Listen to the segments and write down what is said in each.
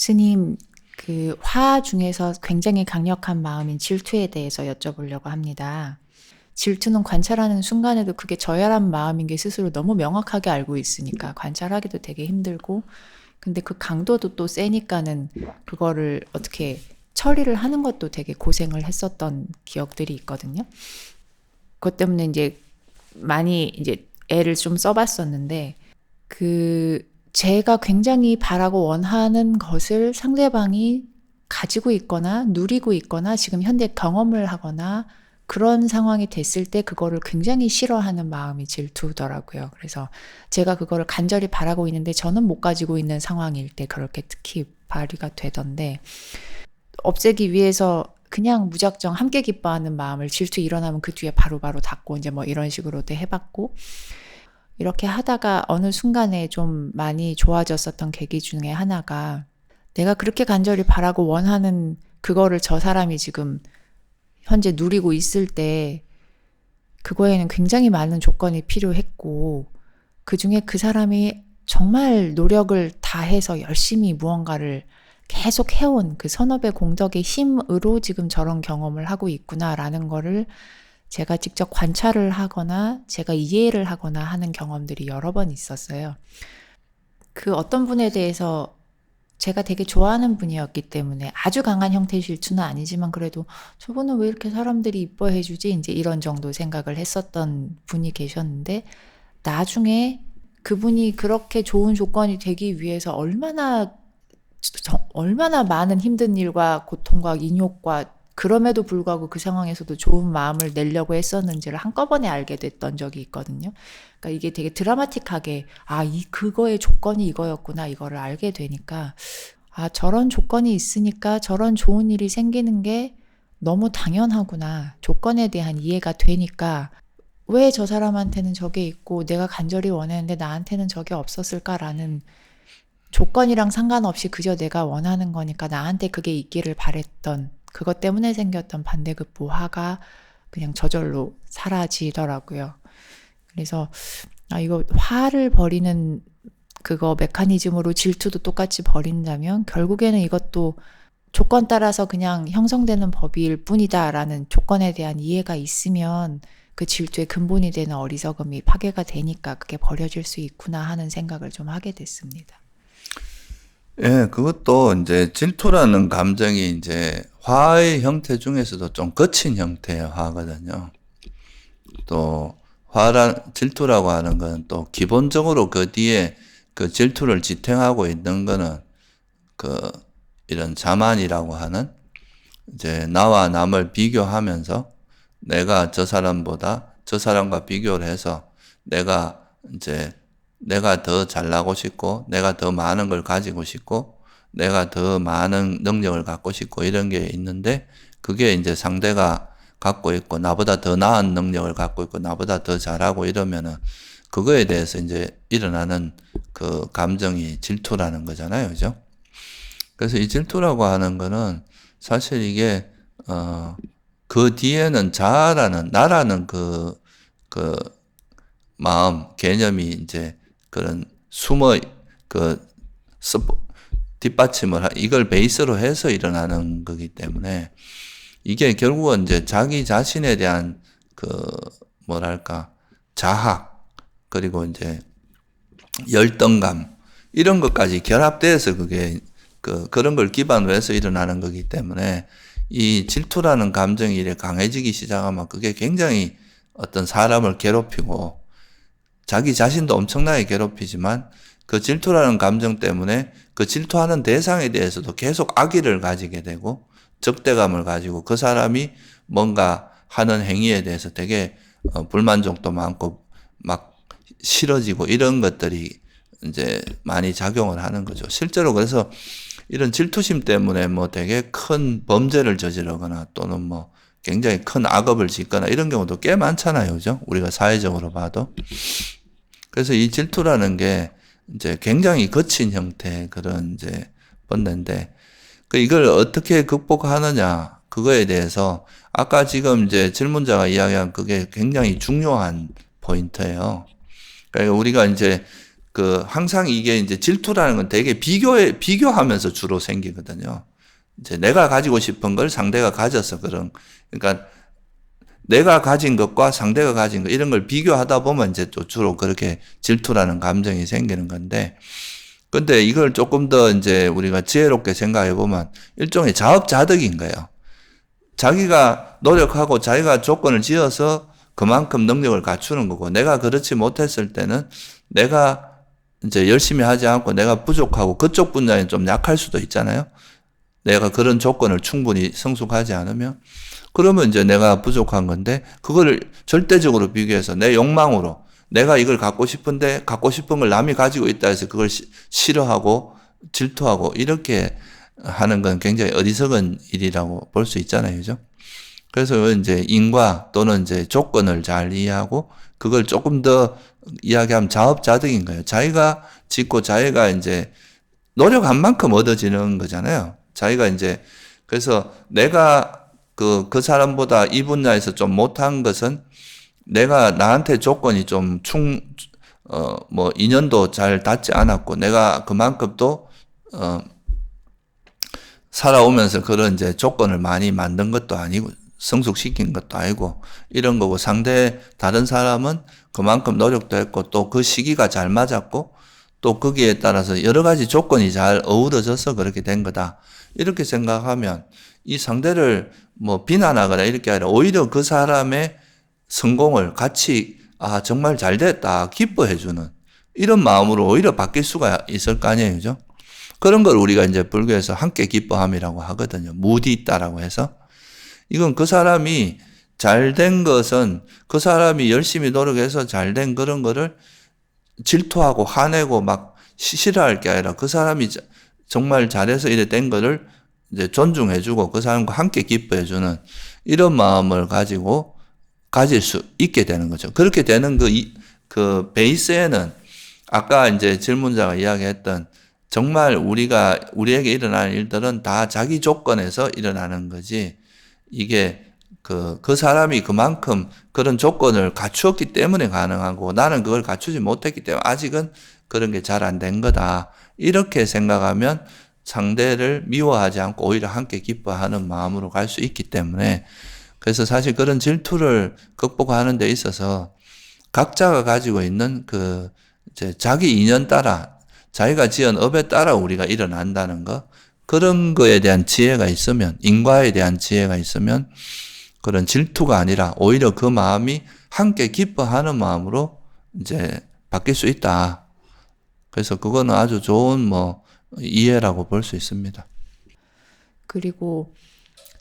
스님, 그 화 중에서 굉장히 강력한 마음인 질투에 대해서 여쭤보려고 합니다. 질투는 관찰하는 순간에도 그게 저열한 마음인 게 스스로 너무 명확하게 알고 있으니까 관찰하기도 되게 힘들고, 근데 그 강도도 또 세니까는 그거를 어떻게 처리를 하는 것도 되게 고생을 했었던 기억들이 있거든요. 그것 때문에 이제 많이 이제 애를 좀 써봤었는데, 제가 굉장히 바라고 원하는 것을 상대방이 가지고 있거나 누리고 있거나 지금 현재 경험을 하거나 그런 상황이 됐을 때 그거를 굉장히 싫어하는 마음이 질투더라고요. 그래서 제가 그거를 간절히 바라고 있는데 저는 못 가지고 있는 상황일 때 그렇게 특히 발휘가 되던데, 없애기 위해서 그냥 무작정 함께 기뻐하는 마음을 질투 일어나면 그 뒤에 바로바로 닫고 이제 뭐 이런 식으로도 해봤고, 이렇게 하다가 어느 순간에 좀 많이 좋아졌었던 계기 중에 하나가, 내가 그렇게 간절히 바라고 원하는 그거를 저 사람이 지금 현재 누리고 있을 때 그거에는 굉장히 많은 조건이 필요했고, 그중에 그 사람이 정말 노력을 다해서 열심히 무언가를 계속 해온 그 선업의 공덕의 힘으로 지금 저런 경험을 하고 있구나라는 거를 제가 직접 관찰을 하거나 제가 이해를 하거나 하는 경험들이 여러 번 있었어요. 그 어떤 분에 대해서 제가 되게 좋아하는 분이었기 때문에 아주 강한 형태의 질투는 아니지만 그래도 저분은 왜 이렇게 사람들이 이뻐해 주지? 이제 이런 정도 생각을 했었던 분이 계셨는데, 나중에 그분이 그렇게 좋은 조건이 되기 위해서 얼마나 많은 힘든 일과 고통과 인욕과, 그럼에도 불구하고 그 상황에서도 좋은 마음을 내려고 했었는지를 한꺼번에 알게 됐던 적이 있거든요. 그러니까 이게 되게 드라마틱하게, 그거의 조건이 이거였구나, 이거를 알게 되니까, 저런 조건이 있으니까 저런 좋은 일이 생기는 게 너무 당연하구나. 조건에 대한 이해가 되니까 왜 저 사람한테는 저게 있고 내가 간절히 원했는데 나한테는 저게 없었을까라는, 조건이랑 상관없이 그저 내가 원하는 거니까 나한테 그게 있기를 바랬던 그것 때문에 생겼던 반대급부 화가 그냥 저절로 사라지더라고요. 그래서 이거 화를 버리는 그거 메커니즘으로 질투도 똑같이 버린다면 결국에는 이것도 조건 따라서 그냥 형성되는 법일 뿐이다라는 조건에 대한 이해가 있으면 그 질투의 근본이 되는 어리석음이 파괴가 되니까 그게 버려질 수 있구나 하는 생각을 좀 하게 됐습니다. 예, 그것도 이제 질투라는 감정이 이제 화의 형태 중에서도 좀 거친 형태의 화거든요. 또 질투라고 하는 건 또 기본적으로 그 뒤에 그 질투를 지탱하고 있는 거는 그 이런 자만이라고 하는, 이제 나와 남을 비교하면서 내가 저 사람과 비교를 해서 내가 더 잘나고 싶고, 내가 더 많은 걸 가지고 싶고, 내가 더 많은 능력을 갖고 싶고, 이런 게 있는데, 그게 이제 상대가 갖고 있고, 나보다 더 나은 능력을 갖고 있고, 나보다 더 잘하고 이러면은, 그거에 대해서 이제 일어나는 그 감정이 질투라는 거잖아요. 그죠? 그래서 이 질투라고 하는 거는 사실 이게, 그 뒤에는 나라는 그 마음, 개념이 이제 그런 그, 이걸 베이스로 해서 일어나는 거기 때문에, 이게 결국은 이제 자기 자신에 대한 자학, 그리고 이제 열등감, 이런 것까지 결합돼서 그런 걸 기반으로 해서 일어나는 거기 때문에, 이 질투라는 감정이 이렇게 강해지기 시작하면 그게 굉장히 어떤 사람을 괴롭히고, 자기 자신도 엄청나게 괴롭히지만 그 질투라는 감정 때문에 그 질투하는 대상에 대해서도 계속 악의를 가지게 되고, 적대감을 가지고 그 사람이 뭔가 하는 행위에 대해서 되게 불만족도 많고 막 싫어지고, 이런 것들이 이제 많이 작용을 하는 거죠. 실제로 그래서 이런 질투심 때문에 뭐 되게 큰 범죄를 저지르거나 또는 뭐 굉장히 큰 악업을 짓거나 이런 경우도 꽤 많잖아요. 그죠? 우리가 사회적으로 봐도. 그래서 이 질투라는 게 이제 굉장히 거친 형태의 그런 이제 번뇌인데, 이걸 어떻게 극복하느냐, 그거에 대해서 아까 지금 이제 질문자가 이야기한 그게 굉장히 중요한 포인트예요. 그러니까 우리가 이제 항상 이게 이제 질투라는 건 되게 비교하면서 주로 생기거든요. 이제 내가 가지고 싶은 걸 상대가 가져서 그러니까 내가 가진 것과 상대가 가진 것, 이런 걸 비교하다 보면 이제 또 주로 그렇게 질투라는 감정이 생기는 건데, 근데 이걸 조금 더 이제 우리가 지혜롭게 생각해 보면 일종의 자업자득인 거예요. 자기가 노력하고 자기가 조건을 지어서 그만큼 능력을 갖추는 거고, 내가 그렇지 못했을 때는 내가 이제 열심히 하지 않고 내가 부족하고 그쪽 분야에 좀 약할 수도 있잖아요. 내가 그런 조건을 충분히 성숙하지 않으면. 그러면 이제 내가 부족한 건데, 그거를 절대적으로 비교해서 내 욕망으로 내가 이걸 갖고 싶은데 갖고 싶은 걸 남이 가지고 있다 해서 그걸 싫어하고 질투하고 이렇게 하는 건 굉장히 어리석은 일이라고 볼 수 있잖아요. 그죠? 그래서 이제 인과 또는 이제 조건을 잘 이해하고 그걸 조금 더 이야기하면 자업자득인 거예요. 자기가 짓고 자기가 이제 노력한 만큼 얻어지는 거잖아요. 자기가 이제 그래서 내가 그 사람보다 이 분야에서 좀 못한 것은 내가 나한테 조건이 좀 인연도 잘 닿지 않았고 내가 그만큼 또 살아오면서 그런 이제 조건을 많이 만든 것도 아니고 성숙시킨 것도 아니고 이런 거고, 다른 사람은 그만큼 노력도 했고 또 그 시기가 잘 맞았고 또 거기에 따라서 여러 가지 조건이 잘 어우러져서 그렇게 된 거다. 이렇게 생각하면 이 상대를 비난하거나 이렇게 아니라 오히려 그 사람의 성공을 같이 정말 잘 됐다 기뻐해주는 이런 마음으로 오히려 바뀔 수가 있을 거 아니에요. 그죠? 그런 걸 우리가 이제 불교에서 함께 기뻐함이라고 하거든요. 무디있다라고 해서. 이건 그 사람이 잘된 것은 그 사람이 열심히 노력해서 잘된 그런 거를 질투하고 화내고 막 싫어할 게 아니라 그 사람이 정말 잘해서 이래 된 거를 이제 존중해주고 그 사람과 함께 기뻐해주는 이런 마음을 가질 수 있게 되는 거죠. 그렇게 되는 그 베이스에는 아까 이제 질문자가 이야기했던 정말 우리에게 일어나는 일들은 다 자기 조건에서 일어나는 거지, 이게 그 사람이 그만큼 그런 조건을 갖추었기 때문에 가능하고 나는 그걸 갖추지 못했기 때문에 아직은 그런 게 잘 안 된 거다. 이렇게 생각하면 상대를 미워하지 않고 오히려 함께 기뻐하는 마음으로 갈 수 있기 때문에, 그래서 사실 그런 질투를 극복하는 데 있어서 각자가 가지고 있는 이제 자기 인연 따라 자기가 지은 업에 따라 우리가 일어난다는 거, 그런 거에 대한 지혜가 있으면, 인과에 대한 지혜가 있으면 그런 질투가 아니라 오히려 그 마음이 함께 기뻐하는 마음으로 이제 바뀔 수 있다. 그래서 그거는 아주 좋은 이해라고 볼 수 있습니다. 그리고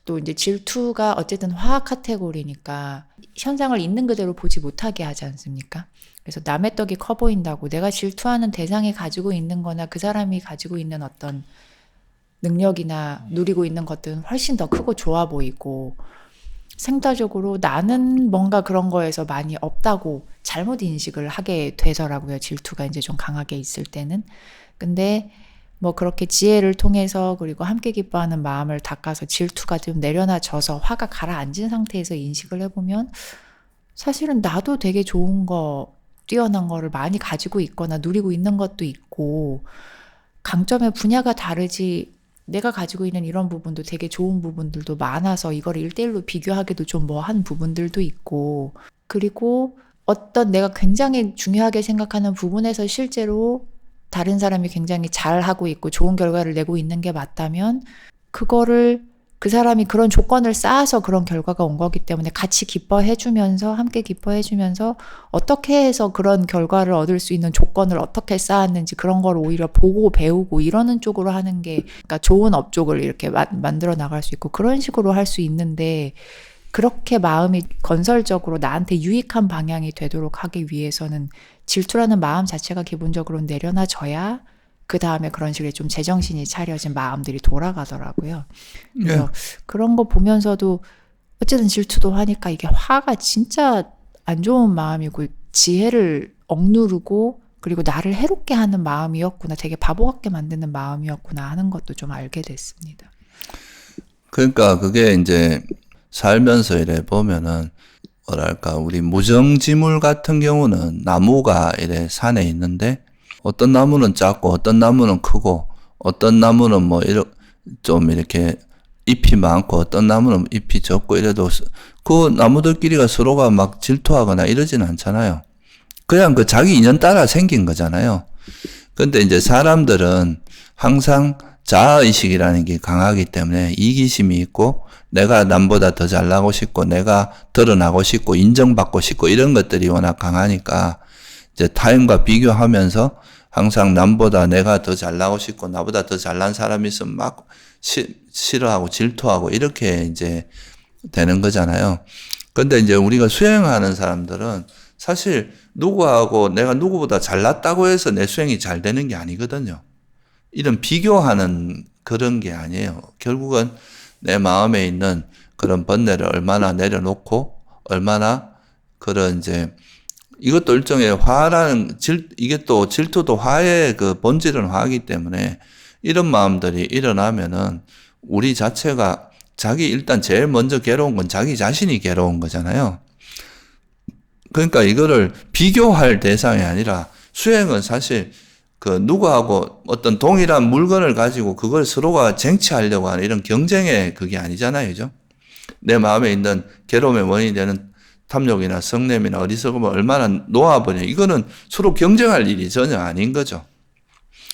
또 이제 질투가 어쨌든 화학 카테고리니까 현상을 있는 그대로 보지 못하게 하지 않습니까? 그래서 남의 떡이 커 보인다고 내가 질투하는 대상이 가지고 있는 거나 그 사람이 가지고 있는 어떤 능력이나 누리고 있는 것들은 훨씬 더 크고 좋아 보이고, 생사적으로 나는 뭔가 그런 거에서 많이 없다고 잘못 인식을 하게 되더라고요. 질투가 이제 좀 강하게 있을 때는. 근데 그렇게 지혜를 통해서 그리고 함께 기뻐하는 마음을 닦아서 질투가 좀 내려놔져서 화가 가라앉은 상태에서 인식을 해보면 사실은 나도 되게 좋은 거, 뛰어난 거를 많이 가지고 있거나 누리고 있는 것도 있고, 강점의 분야가 다르지 내가 가지고 있는 이런 부분도 되게 좋은 부분들도 많아서 이걸 1대1로 비교하기도 좀 한 부분들도 있고, 그리고 어떤 내가 굉장히 중요하게 생각하는 부분에서 실제로 다른 사람이 굉장히 잘하고 있고 좋은 결과를 내고 있는 게 맞다면 그거를 그 사람이 그런 조건을 쌓아서 그런 결과가 온 거기 때문에 같이 기뻐해주면서 함께 기뻐해주면서 어떻게 해서 그런 결과를 얻을 수 있는 조건을 어떻게 쌓았는지 그런 걸 오히려 보고 배우고 이러는 쪽으로 하는 게, 그러니까 좋은 업적을 이렇게 만들어 나갈 수 있고 그런 식으로 할 수 있는데, 그렇게 마음이 건설적으로 나한테 유익한 방향이 되도록 하기 위해서는 질투라는 마음 자체가 기본적으로 내려놔져야 그 다음에 그런 식으로 좀 제정신이 차려진 마음들이 돌아가더라고요. 그래서 그런 거 보면서도 어쨌든 질투도 하니까 이게 화가 진짜 안 좋은 마음이고 지혜를 억누르고 그리고 나를 해롭게 하는 마음이었구나, 되게 바보 같게 만드는 마음이었구나 하는 것도 좀 알게 됐습니다. 그러니까 그게 이제 살면서 이래 보면은 우리 무정지물 같은 경우는 나무가 이래 산에 있는데 어떤 나무는 작고 어떤 나무는 크고 어떤 나무는 뭐 좀 이렇게 잎이 많고 어떤 나무는 잎이 적고 이래도 그 나무들끼리가 서로가 막 질투하거나 이러진 않잖아요. 그냥 그 자기 인연 따라 생긴 거잖아요. 근데 이제 사람들은 항상 자아의식이라는 게 강하기 때문에 이기심이 있고 내가 남보다 더 잘나고 싶고 내가 드러나고 싶고 인정받고 싶고 이런 것들이 워낙 강하니까 이제 타인과 비교하면서 항상 남보다 내가 더 잘나고 싶고 나보다 더 잘난 사람이 있으면 막 싫어하고 질투하고 이렇게 이제 되는 거잖아요. 근데 이제 우리가 수행하는 사람들은 사실 누구하고 내가 누구보다 잘났다고 해서 내 수행이 잘 되는 게 아니거든요. 이런 비교하는 그런 게 아니에요. 결국은 내 마음에 있는 그런 번뇌를 얼마나 내려놓고 얼마나 그런 이제 이것도 일종의 화라는 이게 또 질투도 화의 그 본질은 화이기 때문에 이런 마음들이 일어나면은 우리 자체가 일단 제일 먼저 괴로운 건 자기 자신이 괴로운 거잖아요. 그러니까 이거를 비교할 대상이 아니라 수행은 사실 그 누구하고 어떤 동일한 물건을 가지고 그걸 서로가 쟁취하려고 하는 이런 경쟁의 그게 아니잖아요. 그죠? 내 마음에 있는 괴로움의 원인이 되는 탐욕이나 성냄이나 어리석음을 얼마나 놓아버려. 이거는 서로 경쟁할 일이 전혀 아닌 거죠.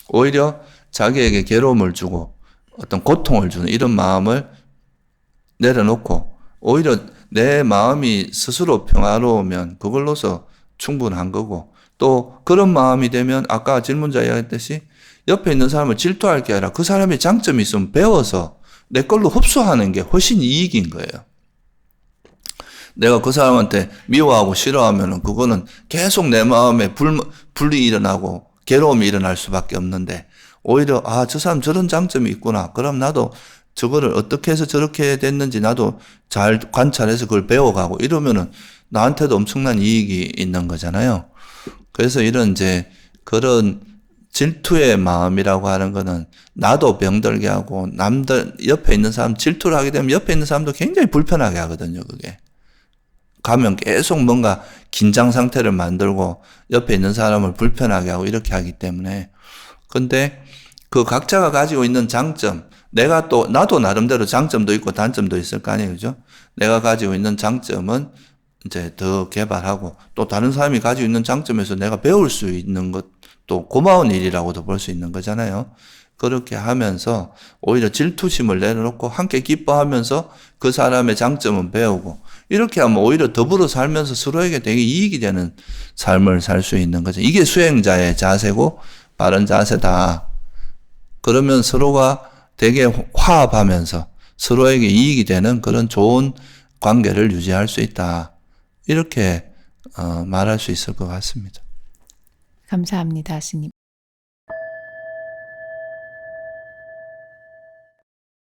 오히려 자기에게 괴로움을 주고 어떤 고통을 주는 이런 마음을 내려놓고 오히려 내 마음이 스스로 평화로우면 그걸로서 충분한 거고 또 그런 마음이 되면 아까 질문자 이야기했듯이 옆에 있는 사람을 질투할 게 아니라 그 사람의 장점이 있으면 배워서 내 걸로 흡수하는 게 훨씬 이익인 거예요. 내가 그 사람한테 미워하고 싫어하면은 그거는 계속 내 마음에 불이 일어나고 괴로움이 일어날 수밖에 없는데 오히려 저 사람 저런 장점이 있구나. 그럼 나도 저거를 어떻게 해서 저렇게 됐는지 나도 잘 관찰해서 그걸 배워가고 이러면은 나한테도 엄청난 이익이 있는 거잖아요. 그래서 이런 이제 그런 질투의 마음이라고 하는 거는 나도 병들게 하고 남들 옆에 있는 사람 질투를 하게 되면 옆에 있는 사람도 굉장히 불편하게 하거든요. 그게 가면 계속 뭔가 긴장 상태를 만들고 옆에 있는 사람을 불편하게 하고 이렇게 하기 때문에 근데 그 각자가 가지고 있는 장점 나도 나름대로 장점도 있고 단점도 있을 거 아니에요. 그죠? 내가 가지고 있는 장점은 이제 더 개발하고 또 다른 사람이 가지고 있는 장점에서 내가 배울 수 있는 것도 고마운 일이라고도 볼 수 있는 거잖아요. 그렇게 하면서 오히려 질투심을 내려놓고 함께 기뻐하면서 그 사람의 장점은 배우고 이렇게 하면 오히려 더불어 살면서 서로에게 되게 이익이 되는 삶을 살 수 있는 거죠. 이게 수행자의 자세고 바른 자세다. 그러면 서로가 되게 화합하면서 서로에게 이익이 되는 그런 좋은 관계를 유지할 수 있다. 이렇게 말할 수 있을 것 같습니다. 감사합니다, 스님.